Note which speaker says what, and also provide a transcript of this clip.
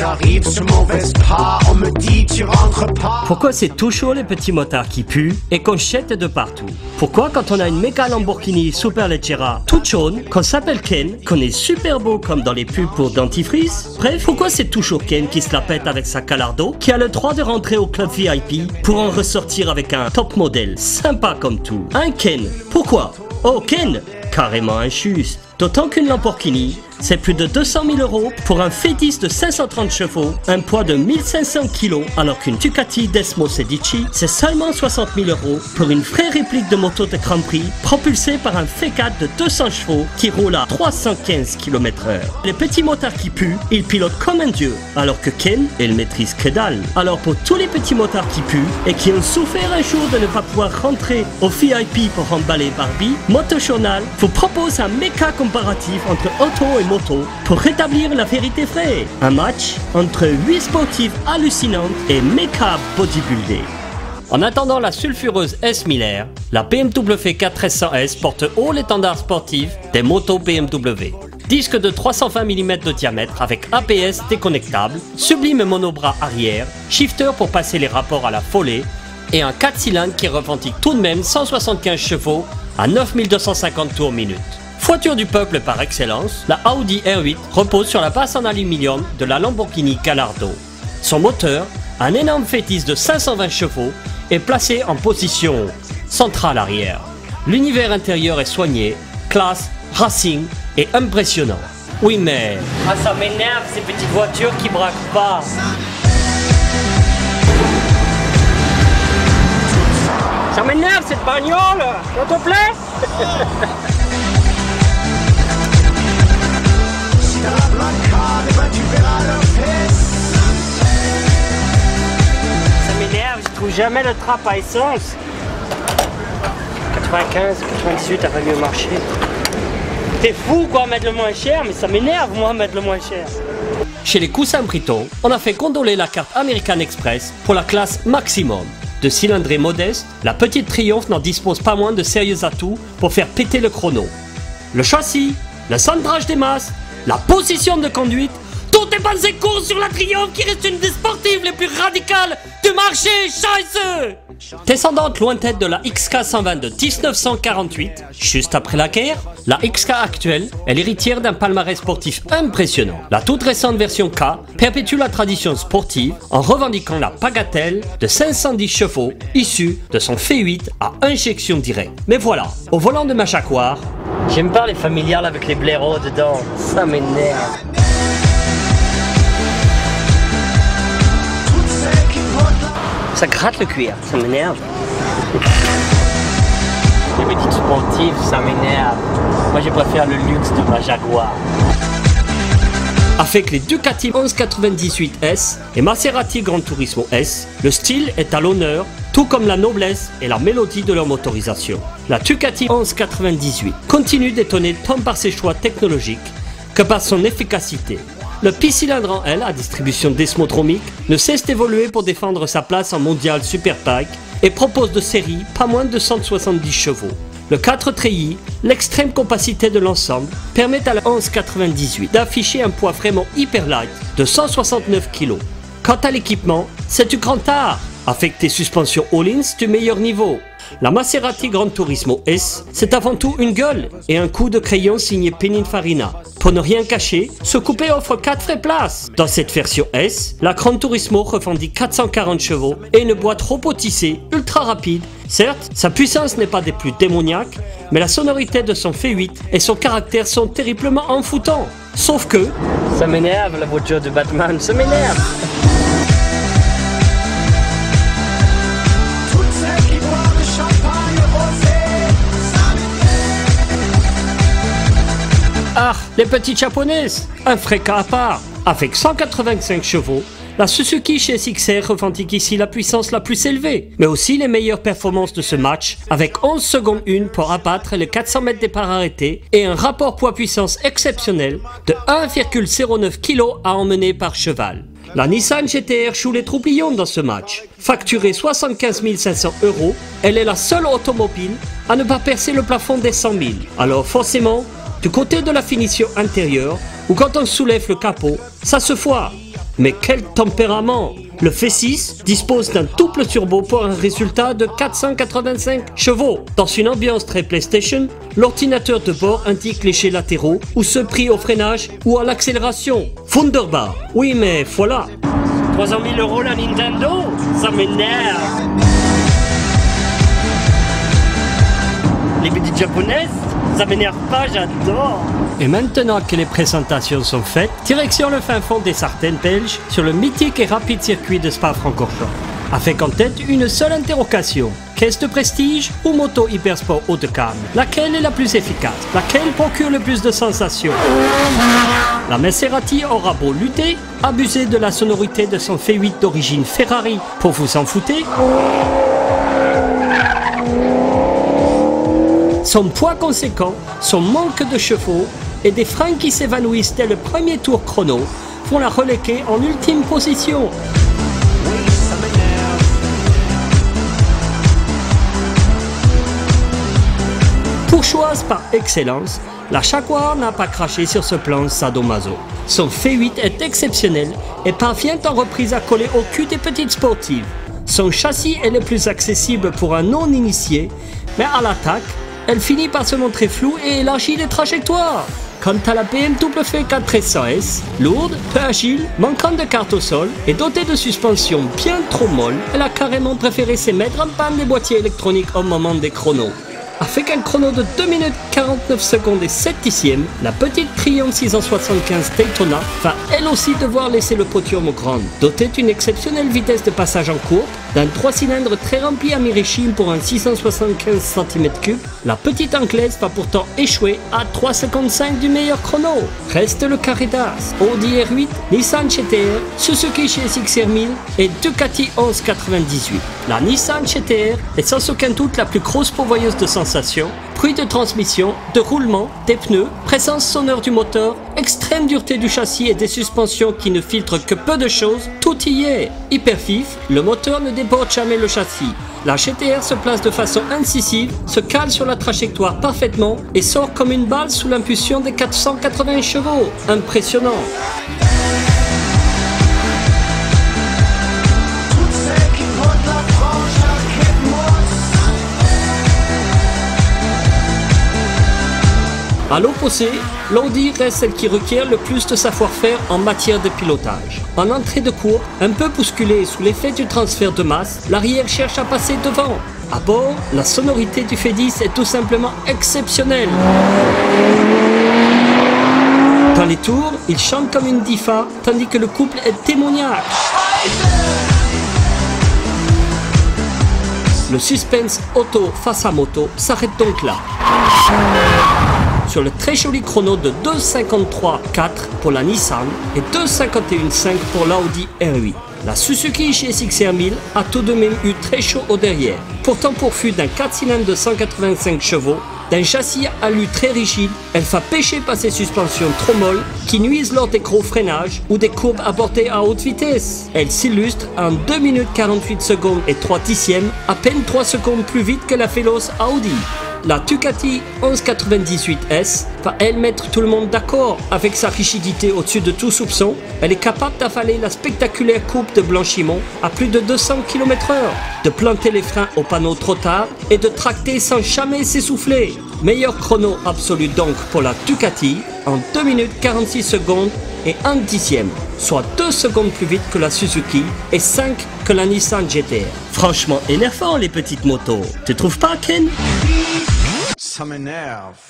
Speaker 1: J'arrive sur mon Vespa, on me dit tu rentres pas.
Speaker 2: Pourquoi c'est toujours les petits motards qui puent et qu'on jette de partout? Pourquoi quand on a une méga Lamborghini Superleggera toute jaune, qu'on s'appelle Ken, qu'on est super beau comme dans les pubs pour dentifrice? Bref, pourquoi c'est toujours Ken qui se la pète avec sa Calardo, qui a le droit de rentrer au club VIP pour en ressortir avec un top modèle, sympa comme tout? Un Ken, pourquoi? Oh Ken, carrément injuste. D'autant qu'une Lamborghini, c'est plus de 200 000 € pour un Fétis de 530 chevaux, un poids de 1500 kg, alors qu'une Ducati Desmo Sedici, c'est seulement 60 000 € pour une vraie réplique de moto de Grand Prix, propulsée par un V4 de 200 chevaux qui roule à 315 km/h. Les petits motards qui puent, ils pilotent comme un dieu, alors que Ken, il maîtrise que dalle. Alors pour tous les petits motards qui puent et qui ont souffert un jour de ne pas pouvoir rentrer au VIP pour emballer Barbie, Moto Journal vous propose un méca comparatif entre auto et moto pour rétablir la vérité vraie. Un match entre 8 sportifs hallucinantes et méca bodybuildés. En attendant la sulfureuse S Miller, la BMW K1300S porte haut l'étendard sportif des motos BMW. Disque de 320 mm de diamètre avec ABS déconnectable, sublime monobras arrière, shifter pour passer les rapports à la follée et un 4 cylindres qui revendique tout de même 175 chevaux à 9250 tours minute. Voiture du peuple par excellence, la Audi R8 repose sur la base en aluminium de la Lamborghini Gallardo. Son moteur, un énorme Fétis de 520 chevaux, est placé en position centrale arrière. L'univers intérieur est soigné, classe, racing et impressionnant. Oui mais... Ah ça m'énerve ces petites voitures qui braquent pas. Ça m'énerve cette bagnole, s'il te plaît. Ça m'énerve, je trouve jamais le trap à essence. 95, 98, ça va mieux marcher. T'es fou quoi mettre le moins cher, mais ça m'énerve moi mettre le moins cher. Chez les coussins Briton, on a fait gondoler la carte American Express pour la classe maximum. De cylindrée modeste, la petite Triumph n'en dispose pas moins de sérieux atouts pour faire péter le chrono. Le châssis, le centrage des masses, la position de conduite, tout est basé court sur la Triumph qui reste une des sportives les plus radicales du marché, scheisse! Descendante lointaine de la XK120 de 1948, juste après la guerre, la XK actuelle est l'héritière d'un palmarès sportif impressionnant. La toute récente version K perpétue la tradition sportive en revendiquant la bagatelle de 510 chevaux issue de son V8 à injection directe. Mais voilà, au volant de ma Jaguar, j'aime pas les familiales avec les blaireaux dedans, ça m'énerve. Ça gratte le cuir, ça m'énerve. Les petites sportives, ça m'énerve. Moi je préfère le luxe de ma Jaguar. Avec les Ducati 1198S et Maserati Gran Turismo S, le style est à l'honneur, tout comme la noblesse et la mélodie de leur motorisation. La Ducati 1198 continue d'étonner tant par ses choix technologiques que par son efficacité. Le P-cylindre en L à distribution desmodromique ne cesse d'évoluer pour défendre sa place en mondial superbike et propose de série pas moins de 170 chevaux. Le 4 treillis, l'extrême compacité de l'ensemble, permet à la 1198 d'afficher un poids vraiment hyper light de 169 kg. Quant à l'équipement, c'est du grand art, avec des suspensions Öhlins du meilleur niveau. La Maserati Gran Turismo S, c'est avant tout une gueule et un coup de crayon signé Pininfarina. Pour ne rien cacher, ce coupé offre 4 vraies places. Dans cette version S, la Gran Turismo revendique 440 chevaux et une boîte robotissée ultra rapide. Certes, sa puissance n'est pas des plus démoniaques, mais la sonorité de son V8 et son caractère sont terriblement envoûtants. Sauf que... ça m'énerve la voiture de Batman, ça m'énerve. Ah, les petites japonaises, un vrai cas à part. Avec 185 chevaux, la Suzuki GSX-R revendique ici la puissance la plus élevée, mais aussi les meilleures performances de ce match, avec 11 secondes 1 pour abattre les 400 mètres départ arrêtés et un rapport poids-puissance exceptionnel de 1,09 kg à emmener par cheval. La Nissan GT-R joue les troupillons dans ce match. Facturée 75 500 €, elle est la seule automobile à ne pas percer le plafond des 100 000. Alors forcément, du côté de la finition intérieure, ou quand on soulève le capot, ça se voit. Mais quel tempérament! Le V6 dispose d'un double turbo pour un résultat de 485 chevaux. Dans une ambiance très PlayStation, l'ordinateur de bord indique les jets latéraux ou ceux pris au freinage ou à l'accélération. Wunderbar! Oui, mais voilà! 300 000 € la Nintendo? Ça m'énerve! Les petites japonaises? Ça m'énerve pas, j'adore! Et maintenant que les présentations sont faites, direction le fin fond des Ardennes belges sur le mythique et rapide circuit de Spa-Francorchamps. Avec en tête une seule interrogation. Caisse de prestige ou moto hypersport haut de gamme? Laquelle est la plus efficace? Laquelle procure le plus de sensations? La Maserati aura beau lutter, abuser de la sonorité de son V8 d'origine Ferrari pour vous en foutre. Son poids conséquent, son manque de chevaux et des freins qui s'évanouissent dès le premier tour chrono font la reléguer en ultime position. Bourgeoise par excellence, la Jaguar n'a pas craché sur ce plan sadomaso. Son V8 est exceptionnel et parvient en reprise à coller au cul des petites sportives. Son châssis est le plus accessible pour un non-initié, mais à l'attaque, elle finit par se montrer floue et élargit les trajectoires. Quant à la BMW 400S, lourde, peu agile, manquant de carte au sol et dotée de suspension bien trop molle, elle a carrément préféré se mettre en panne des boîtiers électroniques au moment des chronos. Avec un chrono de 2 minutes 49 secondes et 7 dixièmes, la petite Triumph 675 Daytona va elle aussi devoir laisser le podium aux grandes. Dotée d'une exceptionnelle vitesse de passage en courbe, d'un 3 cylindres très rempli à mi-régime pour un 675 cm3, la petite anglaise va pourtant échouer à 3,55 du meilleur chrono. Reste le carré d'as, Audi R8, Nissan GT-R, Suzuki GSX-R 1000 et Ducati 1198. La Nissan GT-R est sans aucun doute la plus grosse pourvoyeuse de sensations, bruit de transmission, de roulement, des pneus, présence sonore du moteur, extrême dureté du châssis et des suspensions qui ne filtrent que peu de choses, tout y est. Hyper vif, le moteur ne déborde jamais le châssis. La GT-R se place de façon incisive, se cale sur la trajectoire parfaitement et sort comme une balle sous l'impulsion des 480 chevaux. Impressionnant. A l'opposé, l'Audi reste celle qui requiert le plus de savoir-faire en matière de pilotage. En entrée de courbe, un peu bousculé sous l'effet du transfert de masse, l'arrière cherche à passer devant. À bord, la sonorité du V10 est tout simplement exceptionnelle. Dans les tours, il chante comme une diva, tandis que le couple est démoniaque. Le suspense auto face à moto s'arrête donc là. Sur le très joli chrono de 2,53,4 pour la Nissan et 2,51,5 pour l'Audi R8. La Suzuki GSX-R 1000 a tout de même eu très chaud au derrière, pourtant pourvu d'un 4 cylindres de 185 chevaux, d'un châssis à alu très rigide, elle va pêcher par ses suspensions trop molles qui nuisent lors des gros freinages ou des courbes abordées à haute vitesse. Elle s'illustre en 2 minutes 48 secondes et 3 dixièmes, à peine 3 secondes plus vite que la féroce Audi. La Ducati 1198S va elle mettre tout le monde d'accord. Avec sa rigidité au-dessus de tout soupçon, elle est capable d'avaler la spectaculaire courbe de Blanchimont à plus de 200 km/h, de planter les freins au panneau trop tard et de tracter sans jamais s'essouffler. Meilleur chrono absolu donc pour la Ducati en 2 minutes 46 secondes et 1 dixième, soit 2 secondes plus vite que la Suzuki et 5 que la Nissan GT-R. Franchement énervant les petites motos, tu trouves pas Ken?
Speaker 1: Ça m'énerve.